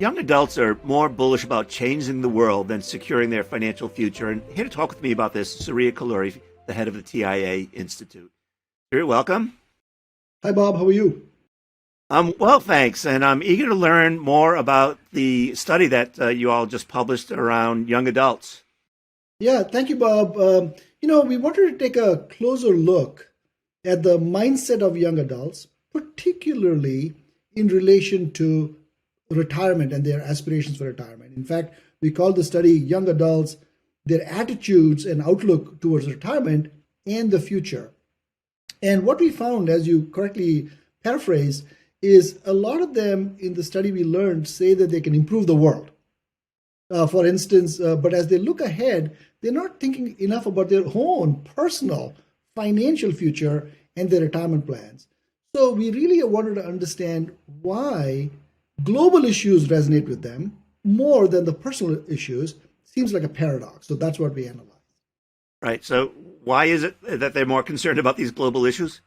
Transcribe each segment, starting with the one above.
Young adults are more bullish about changing the world than securing their financial future. And here to talk with me about this, Surya Kolluri, the head of the TIAA Institute. Surya, welcome. Hi, Bob. How are you? Well, thanks. And I'm eager to learn more about the study that you all just published around young adults. Yeah, thank you, Bob. We wanted to take a closer look at the mindset of young adults, particularly in relation to retirement and their aspirations for retirement. In fact, we call the study Young Adults, Their Attitudes and Outlook Towards Retirement and the Future. And what we found, as you correctly paraphrased, is a lot of them in the study we learned say that they can improve the world. For instance, but as they look ahead, they're not thinking enough about their own personal financial future and their retirement plans. So we really wanted to understand why global issues resonate with them more than the personal issues. Seems like a paradox. So that's what we analyzed. Right. So why is it that they're more concerned about these global issues?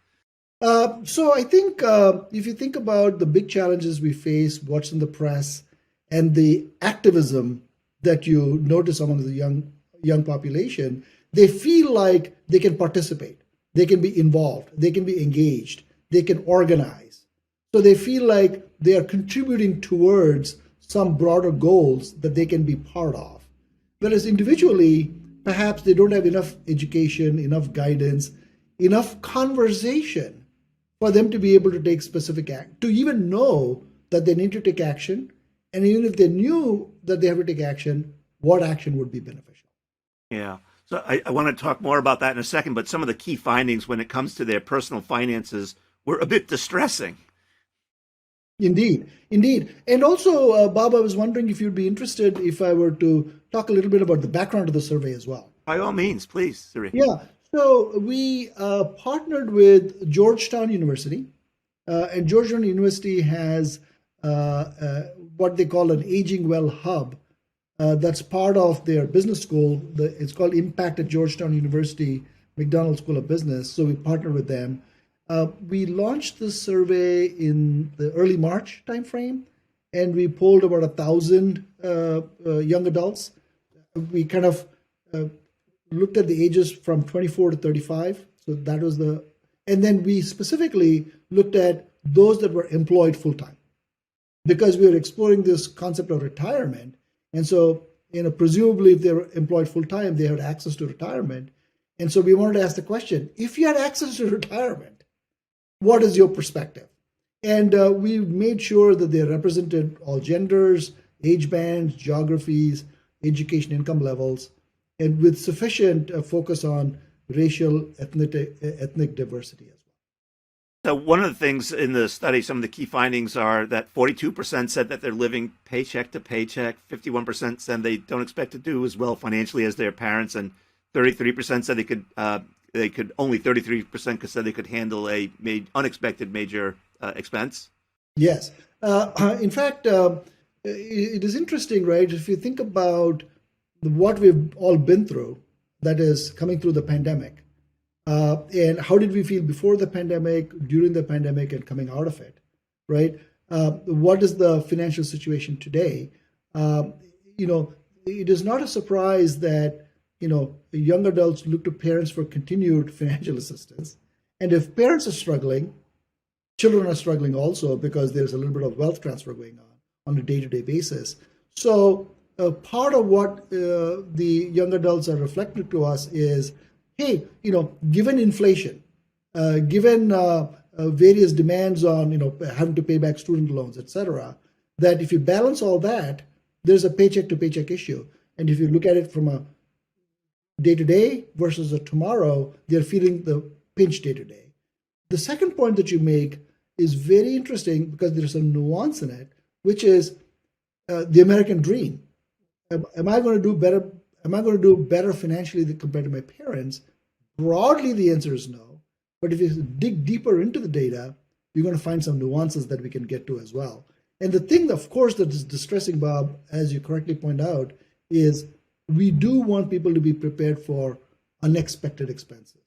So I think if you think about the big challenges we face, what's in the press, and the activism that you notice among the young population, they feel like they can participate, they can be involved, they can be engaged, they can organize. So they feel like they are contributing towards some broader goals that they can be part of. Whereas individually, perhaps they don't have enough education, enough guidance, enough conversation for them to be able to take specific action, to even know that they need to take action. And even if they knew that they have to take action, what action would be beneficial? Yeah. So I want to talk more about that in a second, but some of the key findings when it comes to their personal finances were a bit distressing. Indeed. And also, Bob, I was wondering if you'd be interested if I were to talk a little bit about the background of the survey as well. By all means, please, Surya. Yeah. So we partnered with Georgetown University, and Georgetown University has what they call an Aging Well Hub. That's part of their business school. It's called Impact at Georgetown University, McDonald School of Business. So we partnered with them. We launched this survey in the early March timeframe, and we polled about 1,000 young adults. We kind of looked at the ages from 24 to 35. So that was and then we specifically looked at those that were employed full time, because we were exploring this concept of retirement. And so, presumably if they were employed full time, they had access to retirement. And so we wanted to ask the question, if you had access to retirement, what is your perspective? And we made sure that they represented all genders, age bands, geographies, education income levels, and with sufficient focus on racial, ethnic diversity as well. So one of the things in the study, some of the key findings are that 42% said that they're living paycheck to paycheck, 51% said they don't expect to do as well financially as their parents, and 33% said only 33% said they could handle a unexpected major expense. Yes. In fact, it is interesting, right? If you think about what we've all been through, that is coming through the pandemic, and how did we feel before the pandemic, during the pandemic, and coming out of it, right? What is the financial situation today? It is not a surprise that, young adults look to parents for continued financial assistance. And if parents are struggling, children are struggling also, because there's a little bit of wealth transfer going on a day-to-day basis. So part of what the young adults are reflecting to us is, hey, given inflation, given various demands on, having to pay back student loans, et cetera, that if you balance all that, there's a paycheck to paycheck issue. And if you look at it from a day-to-day versus a tomorrow, they're feeling the pinch day-to-day. The second point that you make is very interesting, because there's a nuance in it, which is the American dream. Am I going to do better? Am I going to do better financially compared to my parents? Broadly, the answer is no. But if you dig deeper into the data, you're going to find some nuances that we can get to as well. And the thing, of course, that is distressing, Bob, as you correctly point out, is we do want people to be prepared for unexpected expenses.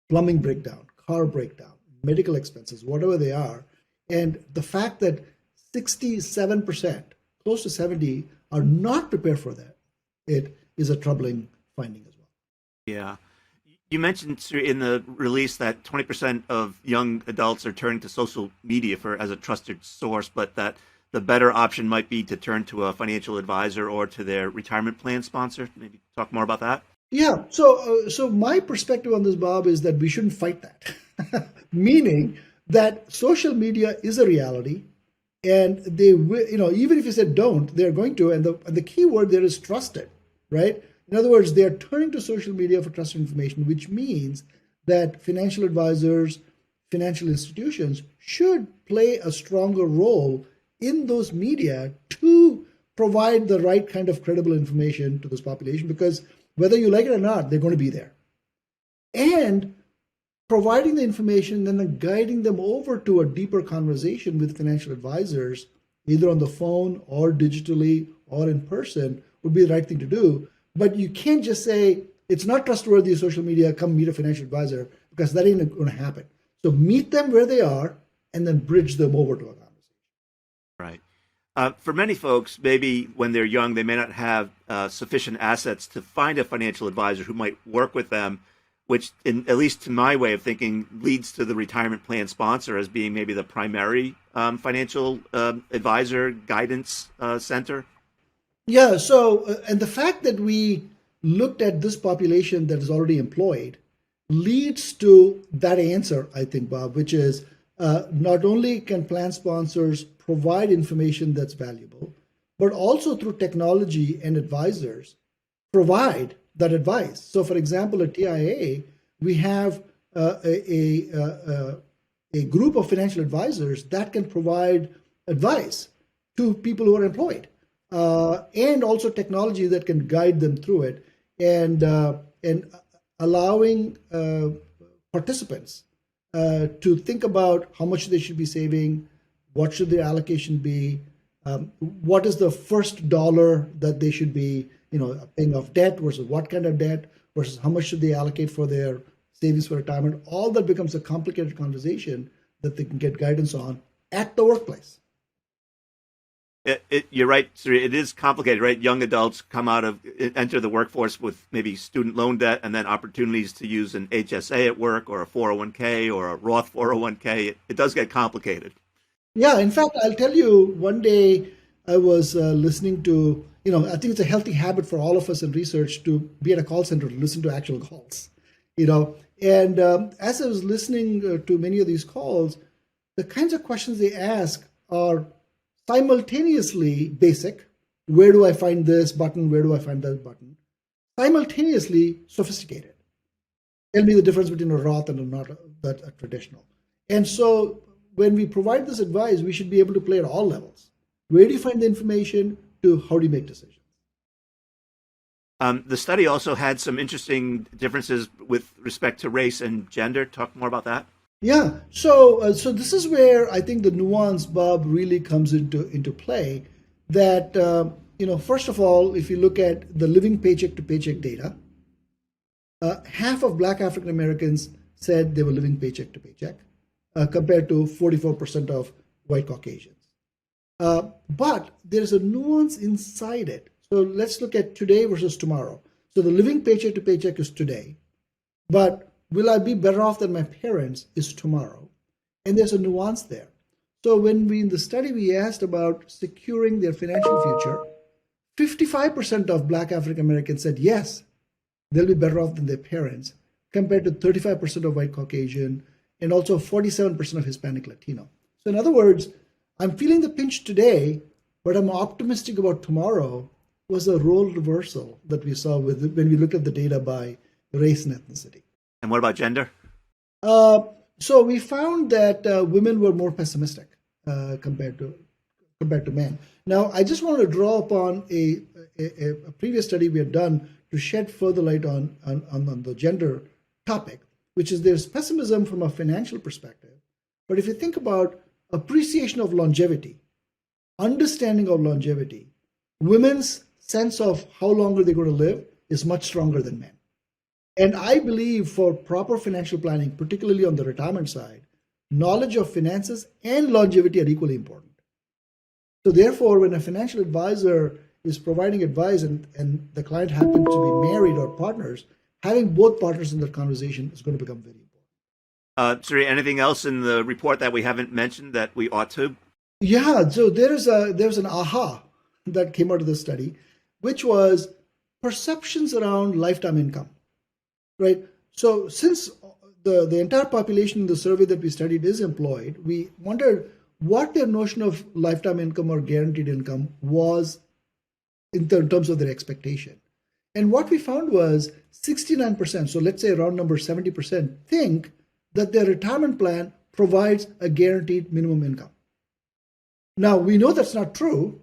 Plumbing breakdown, car breakdown, medical expenses, whatever they are. And the fact that 67%, close to 70, are not prepared for that, it is a troubling finding as well. Yeah. You mentioned in the release that 20% of young adults are turning to social media as a trusted source, but that the better option might be to turn to a financial advisor or to their retirement plan sponsor. Maybe talk more about that. Yeah. So my perspective on this, Bob, is that we shouldn't fight that. Meaning that social media is a reality, and they will, even if you said don't, they're going to. And the key word there is trusted, right? In other words, they are turning to social media for trusted information, which means that financial advisors, financial institutions should play a stronger role in those media to provide the right kind of credible information to this population, because whether you like it or not, they're going to be there. And providing the information and then guiding them over to a deeper conversation with financial advisors, either on the phone or digitally or in person, would be the right thing to do. But you can't just say, it's not trustworthy social media, come meet a financial advisor, because that ain't going to happen. So meet them where they are and then bridge them over to a conversation. Right. For many folks, maybe when they're young, they may not have sufficient assets to find a financial advisor who might work with them, which, at least to my way of thinking, leads to the retirement plan sponsor as being maybe the primary financial advisor guidance center. Yeah. So, and the fact that we looked at this population that is already employed leads to that answer, I think, Bob, which is not only can plan sponsors provide information that's valuable, but also through technology and advisors provide that advice. So, for example, at TIAA, we have a group of financial advisors that can provide advice to people who are employed, and also technology that can guide them through it, and allowing participants to think about how much they should be saving, what should their allocation be, what is the first dollar that they should be, paying off debt versus what kind of debt versus how much should they allocate for their savings for retirement. All that becomes a complicated conversation that they can get guidance on at the workplace. You're right, Surya. It is complicated, right? Young adults enter the workforce with maybe student loan debt and then opportunities to use an HSA at work or a 401k or a Roth 401k. It does get complicated. Yeah, in fact, I'll tell you, one day I was listening to, I think it's a healthy habit for all of us in research to be at a call center to listen to actual calls, and as I was listening to many of these calls, the kinds of questions they ask are simultaneously basic. Where do I find this button? Where do I find that button? Simultaneously sophisticated. Tell me the difference between a Roth and a traditional. And so when we provide this advice, we should be able to play at all levels. Where do you find the information to how do you make decisions? The study also had some interesting differences with respect to race and gender. Talk more about that. Yeah, so this is where I think the nuance, Bob, really comes into play. That first of all, if you look at the living paycheck to paycheck data, half of Black African Americans said they were living paycheck to paycheck, compared to 44% of white Caucasians. But there's a nuance inside it. So let's look at today versus tomorrow. So the living paycheck to paycheck is today, but will I be better off than my parents is tomorrow. And there's a nuance there. So when in the study, we asked about securing their financial future, 55% of Black African Americans said yes, they'll be better off than their parents, compared to 35% of white Caucasian and also 47% of Hispanic Latino. So in other words, I'm feeling the pinch today, but I'm optimistic about tomorrow, was a role reversal that we saw when we looked at the data by race and ethnicity. And what about gender? So we found that women were more pessimistic compared to men. Now, I just want to draw upon a previous study we had done to shed further light on the gender topic, which is there's pessimism from a financial perspective. But if you think about appreciation of longevity, understanding of longevity, women's sense of how longer they're going to live is much stronger than men. And I believe for proper financial planning, particularly on the retirement side, knowledge of finances and longevity are equally important. So therefore, when a financial advisor is providing advice and the client happens to be married or partners, having both partners in that conversation is going to become very important. Surya, anything else in the report that we haven't mentioned that we ought to? Yeah, so there's an aha that came out of this study, which was perceptions around lifetime income, right? So since the entire population in the survey that we studied is employed, we wondered what their notion of lifetime income or guaranteed income was in terms of their expectation. And what we found was 69%, so let's say round number 70%, think that their retirement plan provides a guaranteed minimum income. Now, we know that's not true.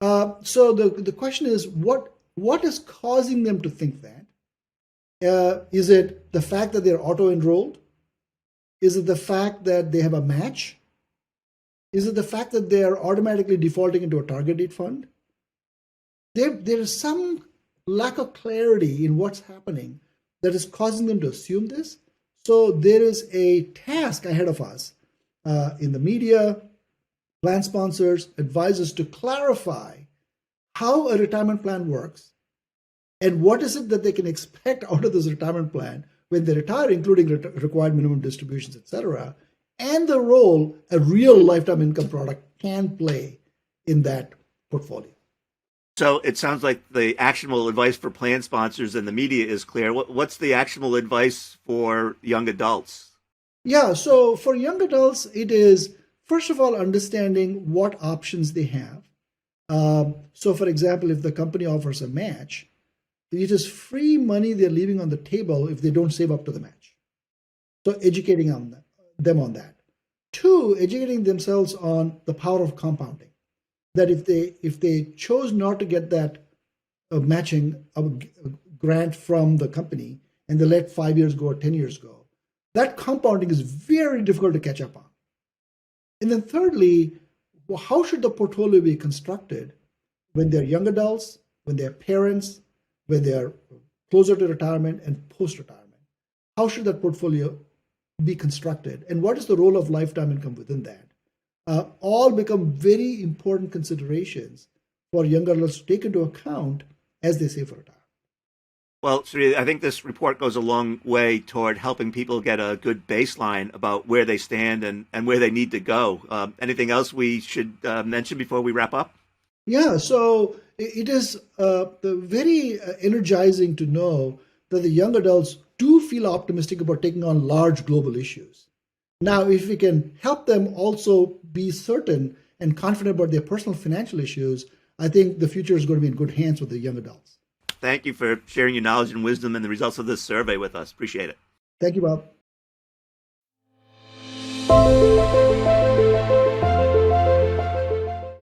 So the question is, what is causing them to think that? Is it the fact that they're auto-enrolled? Is it the fact that they have a match? Is it the fact that they are automatically defaulting into a target date fund? There is some lack of clarity in what's happening that is causing them to assume this. So there is a task ahead of us in the media, plan sponsors, advisors, to clarify how a retirement plan works and what is it that they can expect out of this retirement plan when they retire, including required minimum distributions, etc., and the role a real lifetime income product can play in that portfolio. So it sounds like the actionable advice for plan sponsors and the media is clear. What's the actionable advice for young adults? Yeah, so for young adults, it is, first of all, understanding what options they have. So for example, if the company offers a match, it is free money they're leaving on the table if they don't save up to the match. So educating them on that. Two, educating themselves on the power of compounding. That if they chose not to get that matching grant from the company and they let 5 years go or 10 years go, that compounding is very difficult to catch up on. And then thirdly, how should the portfolio be constructed when they're young adults, when they're parents, when they're closer to retirement and post-retirement? How should that portfolio be constructed? And what is the role of lifetime income within that? All become very important considerations for young adults to take into account as they save for retirement. Well, Surya, I think this report goes a long way toward helping people get a good baseline about where they stand and where they need to go. Anything else we should mention before we wrap up? Yeah, so it is very energizing to know that the young adults do feel optimistic about taking on large global issues. Now, if we can help them also be certain and confident about their personal financial issues, I think the future is going to be in good hands with the young adults. Thank you for sharing your knowledge and wisdom and the results of this survey with us. Appreciate it. Thank you, Bob.